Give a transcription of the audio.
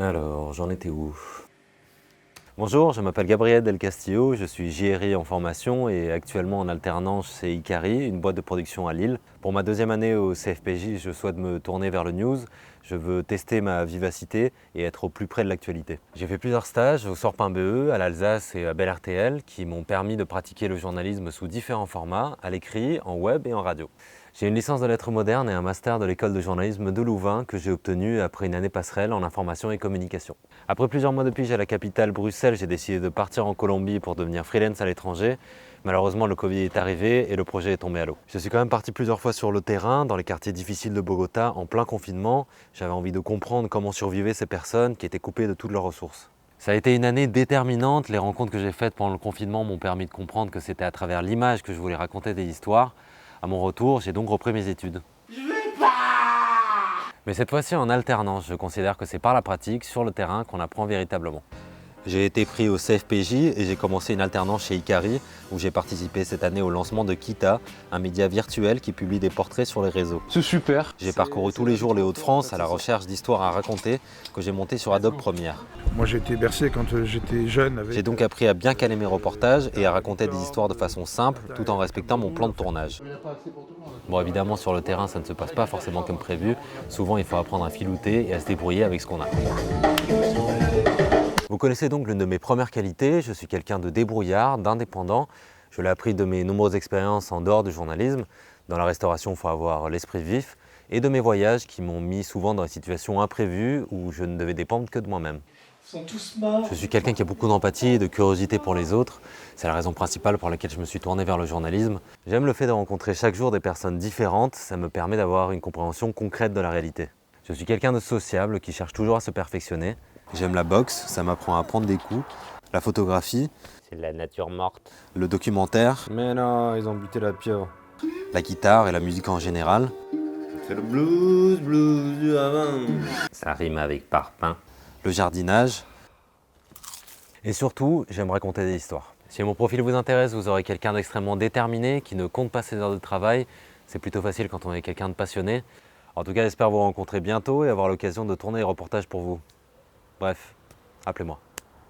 Alors, j'en étais où? Bonjour, je m'appelle Gabriel Del Castillo, je suis JRI en formation et actuellement en alternance chez Icari, une boîte de production à Lille. Pour ma deuxième année au CFPJ, je souhaite me tourner vers le news. Je veux tester ma vivacité et être au plus près de l'actualité. J'ai fait plusieurs stages au Sorpin-BE, à l'Alsace et à Bel RTL qui m'ont permis de pratiquer le journalisme sous différents formats, à l'écrit, en web et en radio. J'ai une licence de lettres modernes et un master de l'école de journalisme de Louvain que j'ai obtenu après une année passerelle en information et communication. Après plusieurs mois de pige à la capitale Bruxelles, j'ai décidé de partir en Colombie pour devenir freelance à l'étranger. Malheureusement, le Covid est arrivé et le projet est tombé à l'eau. Je suis quand même parti plusieurs fois sur le terrain, dans les quartiers difficiles de Bogota, en plein confinement. J'avais envie de comprendre comment survivaient ces personnes qui étaient coupées de toutes leurs ressources. Ça a été une année déterminante. Les rencontres que j'ai faites pendant le confinement m'ont permis de comprendre que c'était à travers l'image que je voulais raconter des histoires. À mon retour, j'ai donc repris mes études. Mais cette fois-ci en alternance, je considère que c'est par la pratique, sur le terrain, qu'on apprend véritablement. J'ai été pris au CFPJ et j'ai commencé une alternance chez Icari, où j'ai participé cette année au lancement de Kita, un média virtuel qui publie des portraits sur les réseaux. C'est super. J'ai parcouru tous les jours les Hauts-de-France à la recherche d'histoires à raconter que j'ai montées sur Adobe Premiere. Moi j'ai été bercé quand j'étais jeune. J'ai donc appris à bien caler mes reportages et à raconter des histoires de façon simple, tout en respectant mon plan de tournage. Bon, évidemment, sur le terrain, ça ne se passe pas forcément comme prévu. Souvent, il faut apprendre à filouter et à se débrouiller avec ce qu'on a. Vous connaissez donc l'une de mes premières qualités. Je suis quelqu'un de débrouillard, d'indépendant. Je l'ai appris de mes nombreuses expériences en dehors du journalisme. Dans la restauration, il faut avoir l'esprit vif. Et de mes voyages qui m'ont mis souvent dans des situations imprévues où je ne devais dépendre que de moi-même. Je suis quelqu'un qui a beaucoup d'empathie et de curiosité pour les autres. C'est la raison principale pour laquelle je me suis tourné vers le journalisme. J'aime le fait de rencontrer chaque jour des personnes différentes. Ça me permet d'avoir une compréhension concrète de la réalité. Je suis quelqu'un de sociable qui cherche toujours à se perfectionner. J'aime la boxe, ça m'apprend à prendre des coups. La photographie. C'est de la nature morte. Le documentaire. Mais non, ils ont buté la pieuvre. La guitare et la musique en général. C'est le blues du ravin. Ça rime avec parpaing. Le jardinage. Et surtout, j'aime raconter des histoires. Si mon profil vous intéresse, vous aurez quelqu'un d'extrêmement déterminé, qui ne compte pas ses heures de travail. C'est plutôt facile quand on est quelqu'un de passionné. En tout cas, j'espère vous rencontrer bientôt et avoir l'occasion de tourner les reportages pour vous. Bref, appelez-moi.